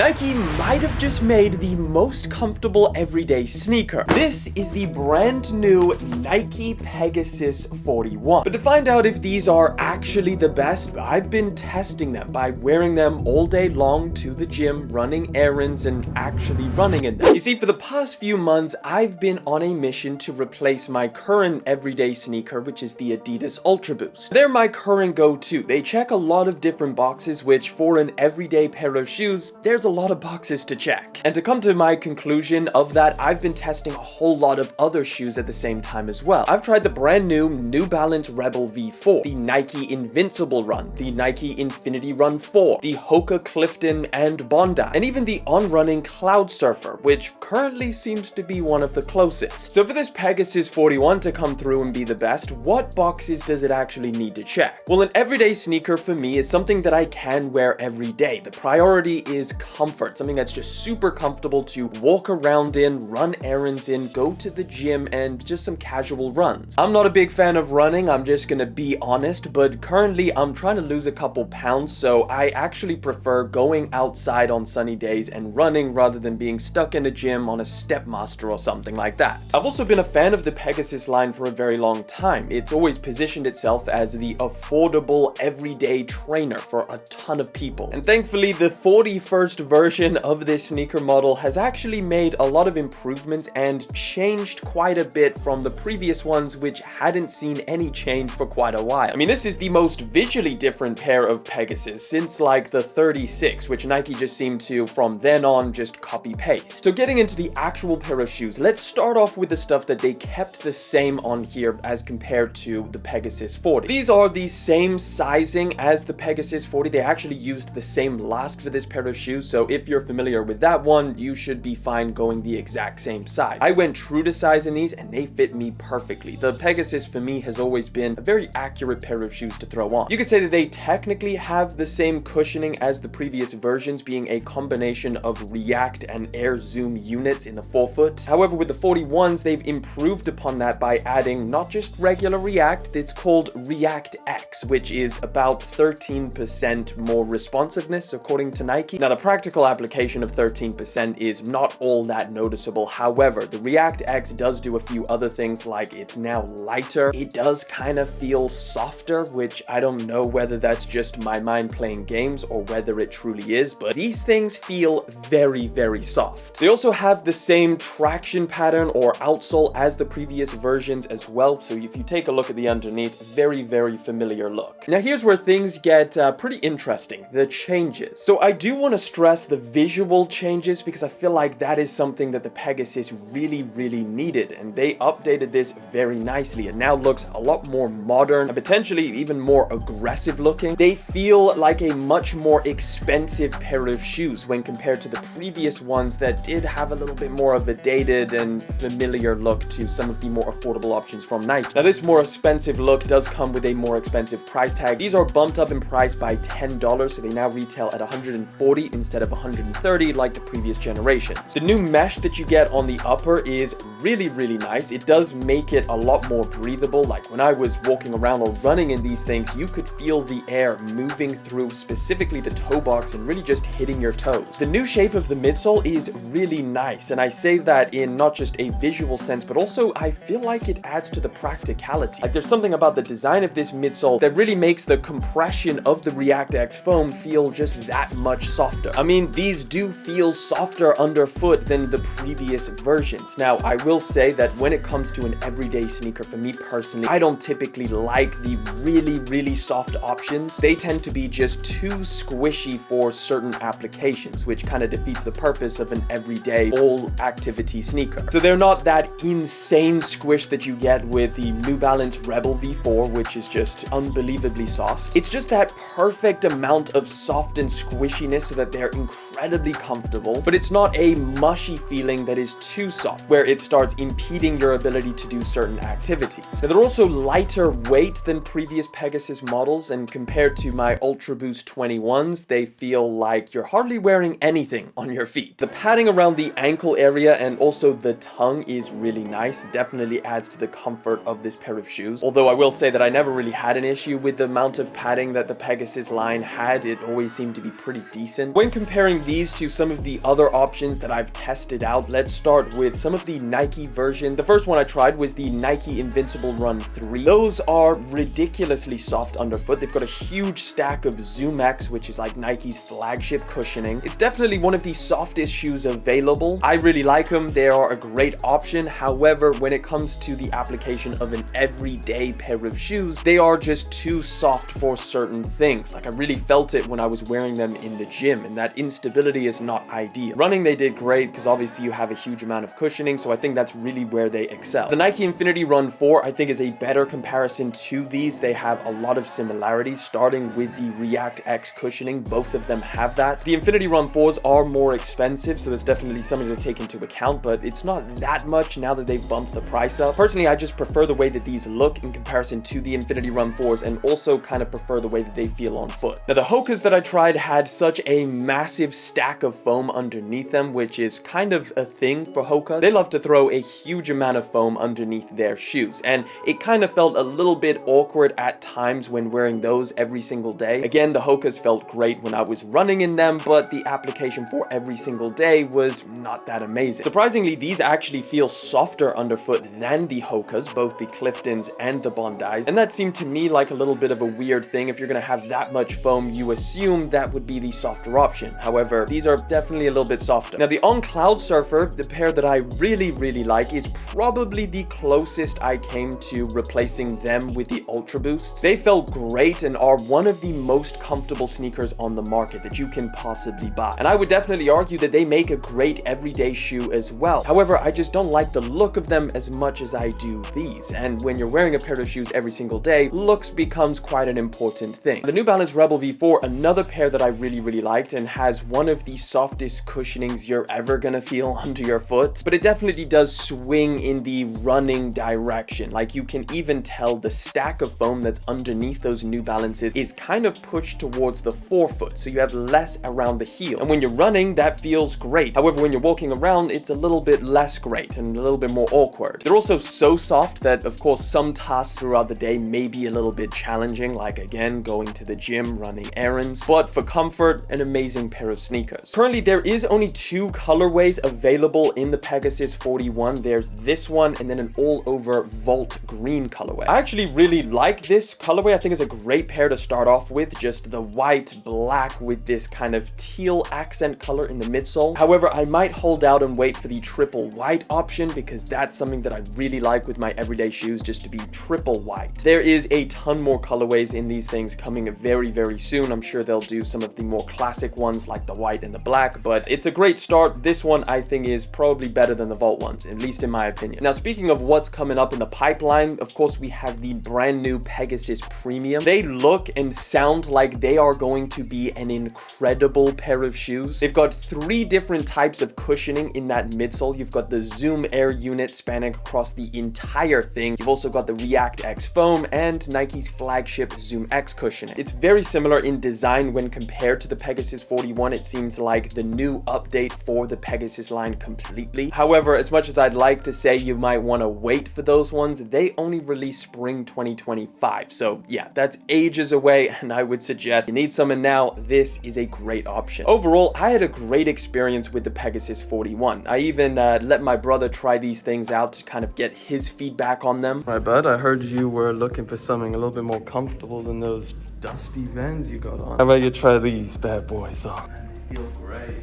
Nike might have just made the most comfortable everyday sneaker. This is the brand new Nike Pegasus 41. But to find out if these are actually the best, I've been testing them by wearing them all day long to the gym, running errands, and actually running in them. You see, for the past few months, I've been on a mission to replace my current everyday sneaker, which is the Adidas Ultraboost. They're my current go-to. They check a lot of different boxes, which for an everyday pair of shoes, there's a lot of boxes to check. And to come to my conclusion of that, I've been testing a whole lot of other shoes at the same time as well. I've tried the brand New Balance Rebel V4, the Nike Invincible Run, the Nike Infinity Run 4, the Hoka Clifton and Bondi, and even the on-running Cloud Surfer, which currently seems to be one of the closest. So for this Pegasus 41 to come through and be the best, what boxes does it actually need to check? Well, an everyday sneaker for me is something that I can wear every day. The priority is comfort, something that's just super comfortable to walk around in, run errands in, go to the gym, and just some casual runs. I'm not a big fan of running, I'm just gonna be honest, but currently I'm trying to lose a couple pounds, so I actually prefer going outside on sunny days and running rather than being stuck in a gym on a Stepmaster or something like that. I've also been a fan of the Pegasus line for a very long time. It's always positioned itself as the affordable everyday trainer for a ton of people. And thankfully, the 41st version of this sneaker model has actually made a lot of improvements and changed quite a bit from the previous ones, which hadn't seen any change for quite a while. I mean, this is the most visually different pair of Pegasus since like the 36, which Nike just seemed to from then on just copy paste. So getting into the actual pair of shoes, let's start off with the stuff that they kept the same on here as compared to the Pegasus 40. These are the same sizing as the Pegasus 40. They actually used the same last for this pair of shoes, so if you're familiar with that one, you should be fine going the exact same size. I went true to size in these and they fit me perfectly. The Pegasus for me has always been a very accurate pair of shoes to throw on. You could say that they technically have the same cushioning as the previous versions, being a combination of React and Air Zoom units in the forefoot. However, with the 41s, they've improved upon that by adding not just regular React, it's called React X, which is about 13% more responsiveness according to Nike. Now, the practical application of 13% is not all that noticeable. However, the React X does do a few other things, like it's now lighter. It does kind of feel softer, which I don't know whether that's just my mind playing games or whether it truly is, but these things feel very, very soft. They also have the same traction pattern or outsole as the previous versions as well. So if you take a look at the underneath, very, very familiar look. Now here's where things get pretty interesting, the changes. So I do want to stress the visual changes because I feel like that is something that the Pegasus really, really needed, and they updated this very nicely. It now looks a lot more modern and potentially even more aggressive looking. They feel like a much more expensive pair of shoes when compared to the previous ones that did have a little bit more of a dated and familiar look to some of the more affordable options from Nike. Now this more expensive look does come with a more expensive price tag. These are bumped up in price by $10, so they now retail at $140 instead of $130 like the previous generation. The new mesh that you get on the upper is really, really nice. It does make it a lot more breathable. Like when I was walking around or running in these things, you could feel the air moving through specifically the toe box and really just hitting your toes. The new shape of the midsole is really nice, and I say that in not just a visual sense, but also I feel like it adds to the practicality. Like there's something about the design of this midsole that really makes the compression of the React X foam feel just that much softer. I mean, these do feel softer underfoot than the previous versions. Now, I will say that when it comes to an everyday sneaker, for me personally, I don't typically like the really, really soft options. They tend to be just too squishy for certain applications, which kind of defeats the purpose of an everyday all activity sneaker. So they're not that insane squish that you get with the New Balance Rebel V4, which is just unbelievably soft. It's just that perfect amount of soft and squishiness so that they're incredibly comfortable, but it's not a mushy feeling that is too soft, where it starts impeding your ability to do certain activities. Now, they're also lighter weight than previous Pegasus models, and compared to my Ultraboost 21s, they feel like you're hardly wearing anything on your feet. The padding around the ankle area and also the tongue is really nice. It definitely adds to the comfort of this pair of shoes. Although I will say that I never really had an issue with the amount of padding that the Pegasus line had. It always seemed to be pretty decent. When comparing these to some of the other options that I've tested out, let's start with some of the Nike version. The first one I tried was the Nike Invincible Run 3. Those are ridiculously soft underfoot. They've got a huge stack of Zoom X, which is like Nike's flagship cushioning. It's definitely one of the softest shoes available. I really like them. They are a great option. However, when it comes to the application of an everyday pair of shoes, they are just too soft for certain things. Like, I really felt it when I was wearing them in the gym, and that instability is not ideal. Running, they did great because obviously you have a huge amount of cushioning, so I think that's really where they excel. The Nike Infinity Run 4 I think is a better comparison to these. They have a lot of similarities, starting with the React X cushioning. Both of them have that. The Infinity Run 4s are more expensive, so that's definitely something to take into account, but it's not that much now that they've bumped the price up. Personally, I just prefer the way that these look in comparison to the Infinity Run 4s, and also kind of prefer the way that they feel on foot. Now, the Hokas that I tried had such a massive stack of foam underneath them, which is kind of a thing for Hoka. They love to throw a huge amount of foam underneath their shoes, and it kind of felt a little bit awkward at times when wearing those every single day. Again, the Hokas felt great when I was running in them, but the application for every single day was not that amazing. Surprisingly, these actually feel softer underfoot than the Hokas, both the Cliftons and the Bondis, and that seemed to me like a little bit of a weird thing. If you're gonna have that much foam, you assume that would be the softer option. However, these are definitely a little bit softer. Now, the On Cloud Surfer, the pair that I really like, is probably the closest I came to replacing them with the Ultraboosts. They felt great and are one of the most comfortable sneakers on the market that you can possibly buy. And I would definitely argue that they make a great everyday shoe as well. However, I just don't like the look of them as much as I do these. And when you're wearing a pair of shoes every single day, looks becomes quite an important thing. The New Balance Rebel V4, another pair that I really liked, and has one of the softest cushionings you're ever gonna feel under your foot, but it definitely does swing in the running direction. Like, you can even tell the stack of foam that's underneath those New Balances is kind of pushed towards the forefoot, so you have less around the heel. And when you're running, that feels great. However, when you're walking around, it's a little bit less great and a little bit more awkward. They're also so soft that, of course, some tasks throughout the day may be a little bit challenging, like, again, going to the gym, running errands, but for comfort, an amazing pair of sneakers. Currently, there is only 2 colorways available in the Pegasus 41. There's this one and then an all-over Vault Green colorway. I actually really like this colorway. I think it's a great pair to start off with, just the white, black with this kind of teal accent color in the midsole. However, I might hold out and wait for the triple white option, because that's something that I really like with my everyday shoes, just to be triple white. There is a ton more colorways in these things coming very soon. I'm sure they'll do some of the more classic ones like the white and the black, but it's a great start. This one I think is probably better than the Vault ones, at least in my opinion. Now, speaking of what's coming up in the pipeline, of course, we have the brand new Pegasus Premium. They look and sound like they are going to be an incredible pair of shoes. They've got 3 different types of cushioning in that midsole. You've got the Zoom Air unit spanning across the entire thing. You've also got the React X foam and Nike's flagship Zoom X cushioning. It's very similar in design when compared to the Pegasus 41. It seems like the new update for the Pegasus line completely. However, as much as I'd like to say you might want to wait for those ones, they only release spring 2025. So yeah, that's ages away, and I would suggest you need someone now. This is a great option. Overall, I had a great experience with the Pegasus 41. I even let my brother try these things out to kind of get his feedback on them. Right, bud, I heard you were looking for something a little bit more comfortable than those dusty Vans you got on. How about you try these bad boys on? They feel great.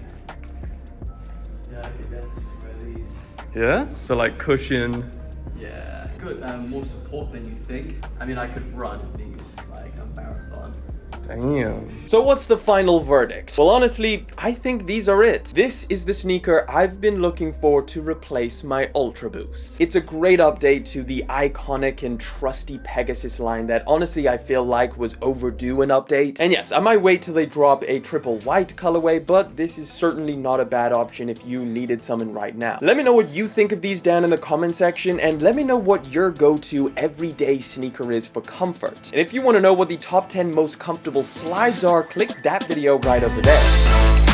Yeah, I could definitely wear these. Yeah? So like cushion. Yeah, good. More support than you think. I mean, I could run these like a marathon. Damn. So what's the final verdict? Well, honestly, I think these are it. This is the sneaker I've been looking for to replace my Ultraboost. It's a great update to the iconic and trusty Pegasus line that honestly I feel like was overdue an update. And yes, I might wait till they drop a triple white colorway, but this is certainly not a bad option if you needed someone right now. Let me know what you think of these down in the comment section, and let me know what your go-to everyday sneaker is for comfort. And if you want to know what the top 10 most comfortable slides are, click that video right over there.